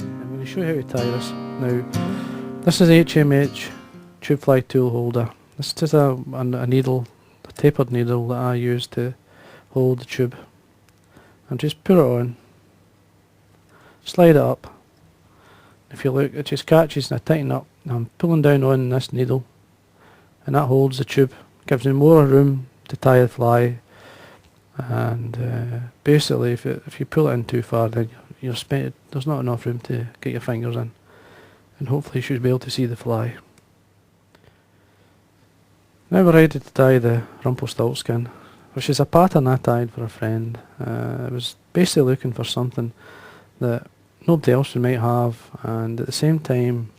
I'm going to show you how to tie this. Now, this is HMH tube fly tool holder. This is just a needle, a tapered needle that I use to hold the tube. And just put it on, slide it up. If you look, it just catches and I tighten up. I'm pulling down on this needle and that holds the tube, gives me more room to tie the fly. And basically if you pull it in too far, then you're spent. There's not enough room to get your fingers in, and hopefully you should be able to see the fly. Now we're ready to tie the Rumpelstiltskin, which is a pattern I tied for a friend. I was basically looking for something that nobody else might have, and at the same time,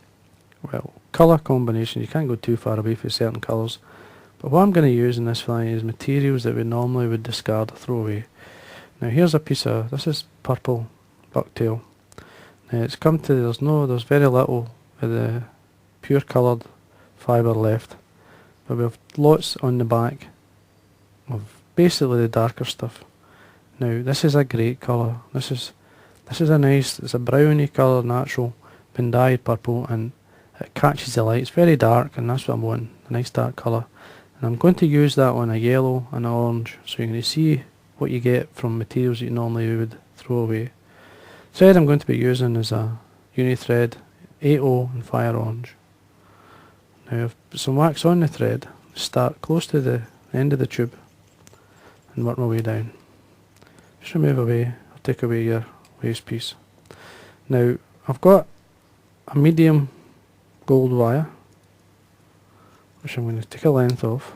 well, colour combination, you can't go too far away from certain colours. But what I'm going to use in this fly is materials that we normally would discard or throw away. Now here's a piece of, this is purple bucktail. Now it's come to, there's very little of the pure coloured fibre left, but we have lots on the back of basically the darker stuff. Now this is a great colour. This is a nice, it's a browny colour, natural, been dyed purple, and it catches the light. It's very dark, and that's what I'm wanting, a nice dark colour. And I'm going to use that on a yellow and an orange, so you're going to see what you get from materials that you normally would throw away. Thread I'm going to be using is a uni thread 8O and fire orange. Now I've put some wax on the thread, start close to the end of the tube and work my way down. Just remove away, or take away your waste piece. Now I've got a medium gold wire, which I'm going to take a length of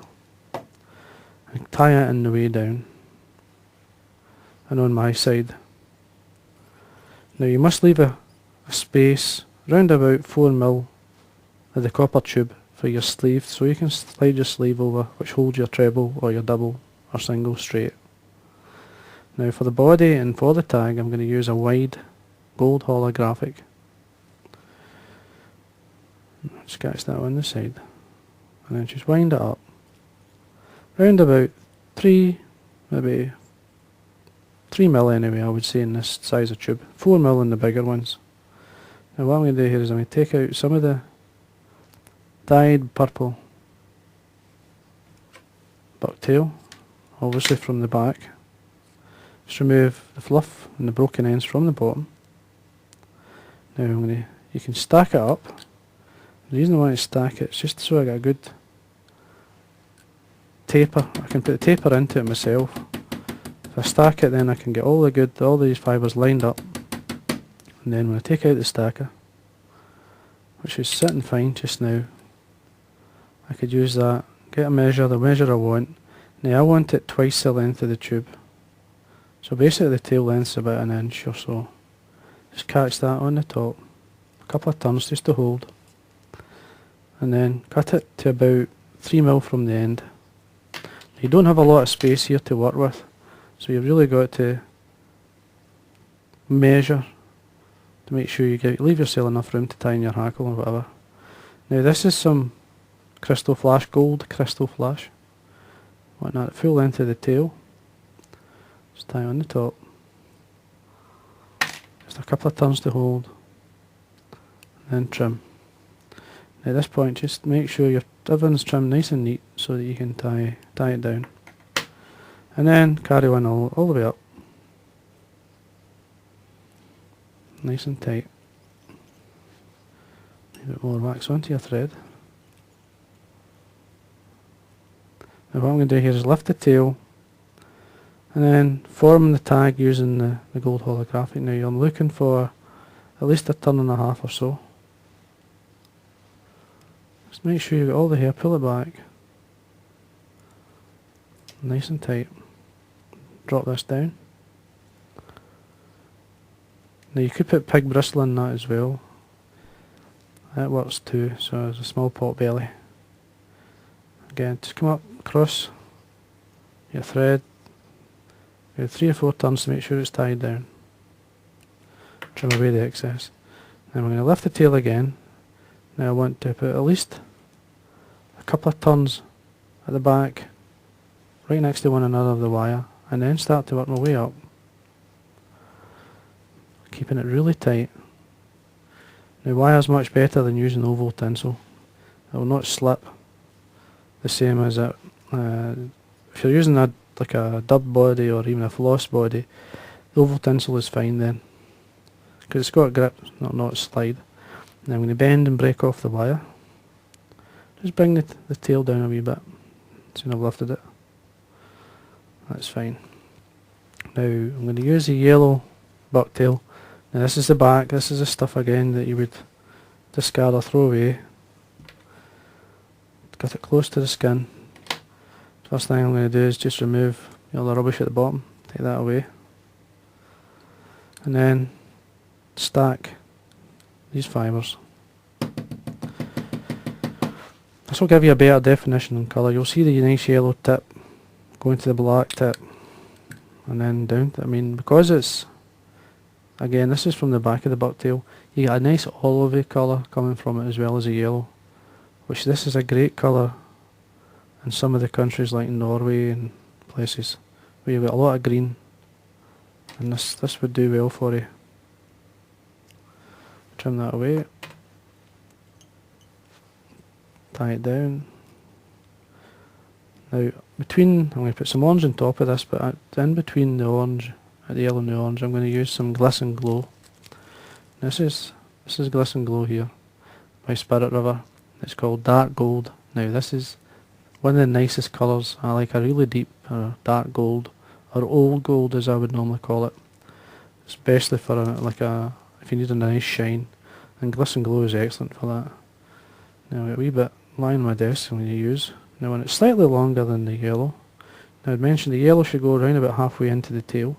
and tie it in the way down and on my side. Now you must leave a space round about 4mm of the copper tube for your sleeve, so you can slide your sleeve over, which holds your treble or your double or single straight. Now for the body and for the tag, I'm going to use a wide gold holographic. Sketch that on the side and then just wind it up round about 3, maybe 3mm anyway, I would say, in this size of tube. 4mm in the bigger ones. Now what I'm going to do here is I'm going to take out some of the dyed purple bucktail, obviously from the back. Just remove the fluff and the broken ends from the bottom. Now you can stack it up. The reason I want to stack it is just so I get a good taper. I can put the taper into it myself. If I stack it, then I can get all these fibres lined up. And then when I take out the stacker, which is sitting fine just now, I could use that, get the measure I want. Now I want it twice the length of the tube. So basically the tail length is about 1 inch or so. Just catch that on the top, a couple of turns just to hold, and then cut it to about 3mm from the end. You don't have a lot of space here to work with, so you've really got to measure to make sure you leave yourself enough room to tie in your hackle or whatever. Now this is some crystal flash, gold crystal flash. Want that at full length of the tail. Just tie on the top. Just a couple of turns to hold, and then trim. Now at this point, just make sure everything's trimmed nice and neat so that you can tie it down, and then carry on all the way up, nice and tight. A bit more wax onto your thread. Now what I'm going to do here is lift the tail and then form the tag using the gold holographic. Now I'm looking for at least 1.5 turns or so. Just make sure you get all the hair, pull it back, nice and tight. Drop this down. Now you could put pig bristle in that as well. That works too, so there's a small pot belly. Again, just come up across your thread, go 3 or 4 turns to make sure it's tied down. trim away the excess. Then we're going to lift the tail again. Now I want to put at least a couple of turns at the back, right next to one another of the wire, and then start to work my way up, keeping it really tight. Now wire's much better than using oval tinsel. It will not slip the same as it. If you're using like a dub body or even a floss body, the oval tinsel is fine then, because it's got grip, not slide. Now I'm going to bend and break off the wire. Just bring the tail down a wee bit. Soon I've lifted it. That's fine. Now I'm going to use the yellow bucktail. Now this is the back. This is the stuff again that you would discard or throw away. Got it close to the skin. First thing I'm going to do is just remove all the rubbish at the bottom. Take that away. And then stack these fibres. This will give you a better definition and colour. You'll see the nice yellow tip going to the black tip and then down. I mean, because it's, again, this is from the back of the bucktail, you get a nice olivey colour coming from it as well as a yellow, which this is a great colour in some of the countries like Norway and places where you've got a lot of green, and this would do well for you. Trim that away, tie it down. Now I'm going to put some orange on top of this, but in between the orange, the yellow and the orange, I'm going to use some Glisten Glow. This is Glisten Glow here by Spirit River. It's called Dark Gold. Now this is one of the nicest colours. I like a really deep dark gold, or old gold as I would normally call it, especially for if you need a nice shine, and Glisten Glow is excellent for that. Now I've got a wee bit lying on my desk I'm going to use. Now when it's slightly longer than the yellow, now I'd mentioned the yellow should go around about halfway into the tail.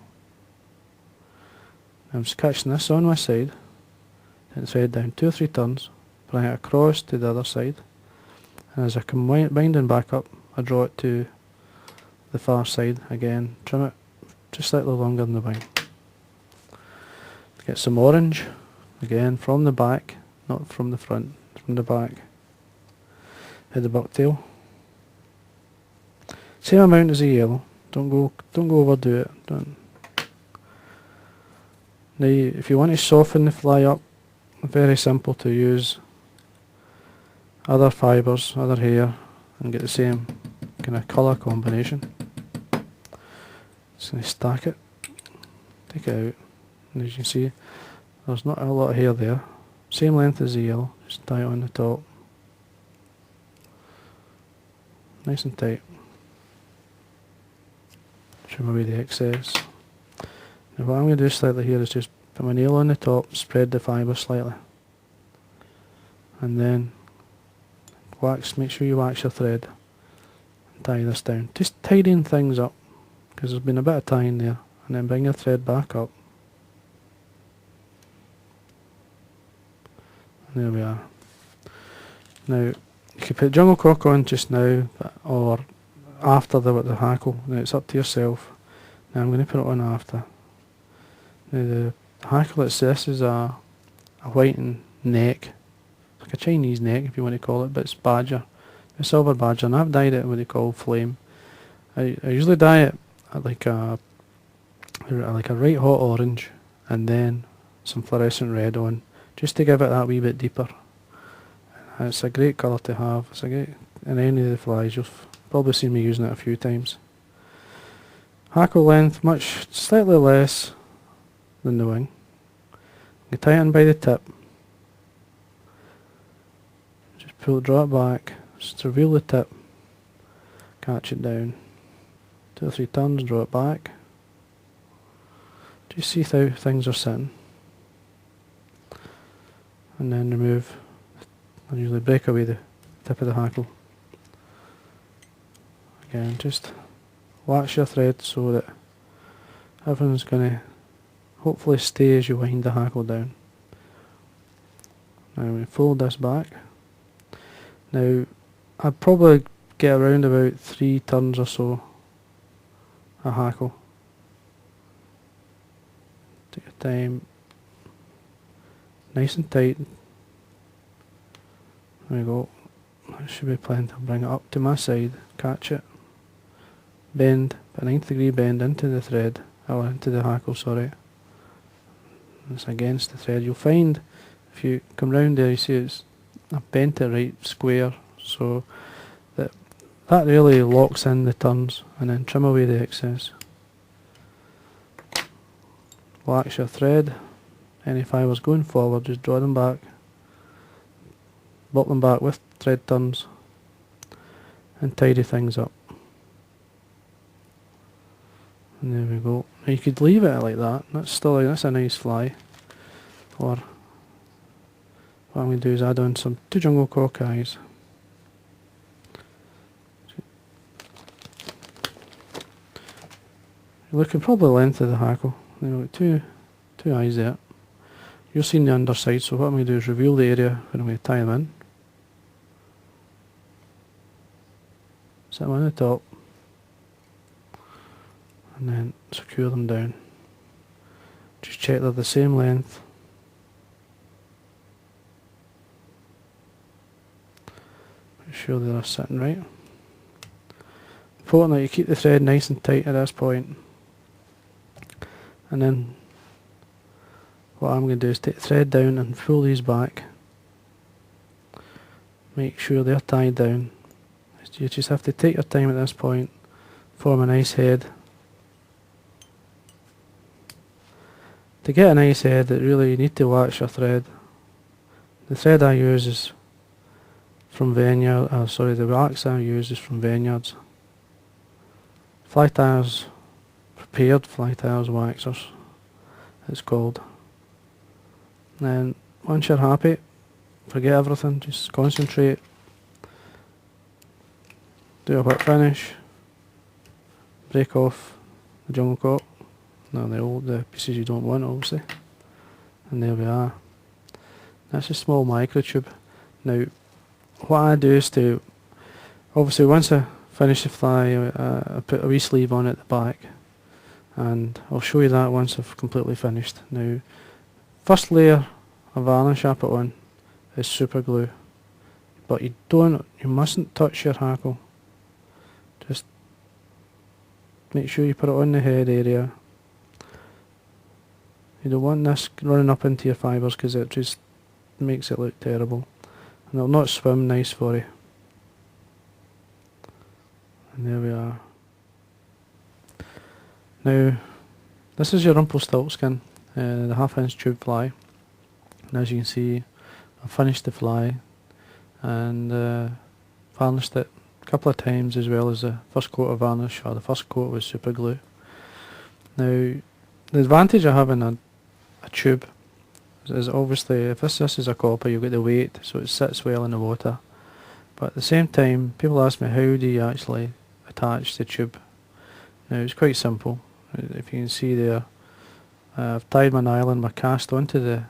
I'm just catching this on my side, and thread down 2 or 3 turns, bring it across to the other side, and as I come winding back up, I draw it to the far side again, trim it just slightly longer than the wing. Get some orange, again from the back, not from the front, from the back. Hit the bucktail. Same amount as the yellow. Don't go overdo it. Now, if you want to soften the fly up, very simple to use other fibres, other hair, and get the same kind of colour combination. Just going to stack it, take it out, and as you can see, there's not a lot of hair there. Same length as the yellow, just tie it on the top. Nice and tight. Trim away the excess. Now what I'm going to do slightly here is just put my nail on the top, spread the fibre slightly, and then make sure you wax your thread and tie this down. Just tidying things up, because there's been a bit of tying there, and then bring your thread back up. And there we are. Now you can put jungle cock on just now, or after the hackle. Now it's up to yourself. Now I'm going to put it on after. Now the hackle, this is a whitened neck, like a Chinese neck if you want to call it, but it's badger, a silver badger, and I've dyed it what they call flame. I usually dye it at like a right hot orange, and then some fluorescent red on, just to give it that wee bit deeper. And it's a great colour to have. It's a great, in any of the flies, you've probably seen me using it a few times. Hackle length, slightly less than the wing. You tie it in by the tip. Just draw it back, just reveal the tip, catch it down. 2 or 3 turns, draw it back. Just see how things are sitting. And then remove, I usually break away the tip of the hackle. Again, just wax your thread so that everything's going to hopefully stay as you wind the hackle down. Now we fold this back. Now I'd probably get around about 3 turns or so a hackle. Take your time, nice and tight. There we go. That should be plenty. I'll bring it up to my side, catch it, bend, a 90-degree bend into the thread, or into the hackle, sorry. It's against the thread. You'll find if you come round there, you see I've bent it right square, so that really locks in the turns, and then trim away the excess. Wax your thread. Any fibres going forward, just draw them back, bolt them back with thread turns, and tidy things up. And there we go. Now you could leave it like that. That's a nice fly. Or what I'm going to do is add on some 2 jungle cock eyes. You're looking probably the length of the hackle. There we go, two eyes there. You're seeing the underside, so what I'm going to do is reveal the area where I'm going to tie them in. Set them on the top, and then secure them down. Just check they're the same length. Make sure they're sitting right. Important that you keep the thread nice and tight at this point. And then what I'm going to do is take the thread down and pull these back. Make sure they're tied down. You just have to take your time at this point, form a nice head. To get a nice head, you need to wax your thread. The thread I use is from the wax I use is from Vineyards. Fly Tyers, prepared Fly Tyers waxers, it's called. And once you're happy, forget everything, just concentrate. Do a whip finish, break off the jungle cock, the pieces you don't want obviously, and there we are. That's a small microtube. Now what I do is obviously once I finish the fly, I put a wee sleeve on at the back, and I'll show you that once I've completely finished. Now first layer of varnish I put on is super glue, but you mustn't touch your hackle. Just make sure you put it on the head area. You don't want this running up into your fibres because it just makes it look terrible, and it'll not swim nice for you. And there we are. Now this is your Rumpelstiltskin, the 1/2 tube fly, and as you can see I've finished the fly and varnished it a couple of times, as well as the first coat of varnish, or the first coat with super glue. Now the advantage of having a tube is obviously if this is a copper, you get the weight, so it sits well in the water, but at the same time people ask me, how do you actually attach the tube? Now it's quite simple. If you can see there, I've tied my nylon, my cast onto the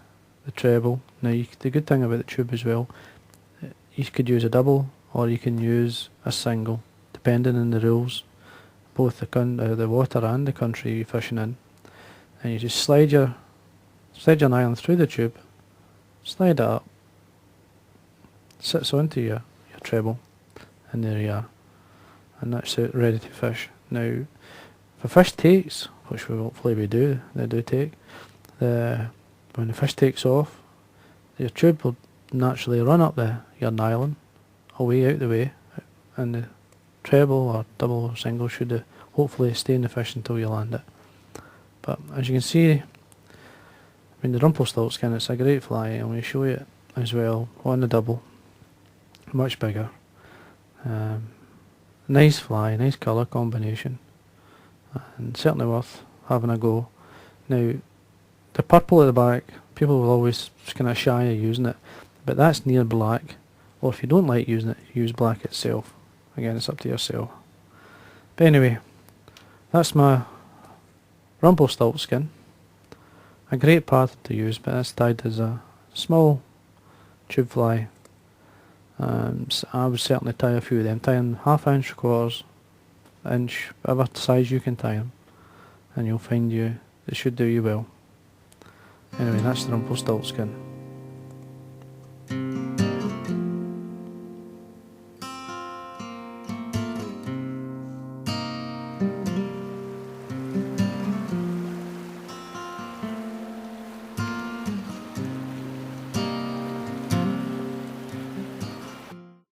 treble. Now the good thing about the tube as well, you could use a double or you can use a single, depending on the rules, both the water and the country you're fishing in. And you just slide your nylon through the tube, slide it up, sits onto your treble, and there you are, and that's it, ready to fish. Now if a fish takes, which hopefully they do take, when the fish takes off, your tube will naturally run up your nylon away out the way, and the treble or double or single should hopefully stay in the fish until you land it. But as you can see, the Rumpelstiltskin, it's a great fly. I'm going to show you it as well on the double, much bigger. Nice fly, nice colour combination, and certainly worth having a go. Now the purple at the back, people will always kind of shy of using it, but that's near black, or if you don't like using it, use black itself. Again, it's up to yourself. But anyway, that's my Rumpelstiltskin. A great pattern to use, but it's tied as a small tube fly. So I would certainly tie a few of them, tie them 1/2 inch, 1/4 inch, whatever size you can tie them, and you'll find it should do you well. Anyway, that's the Rumpelstiltskin.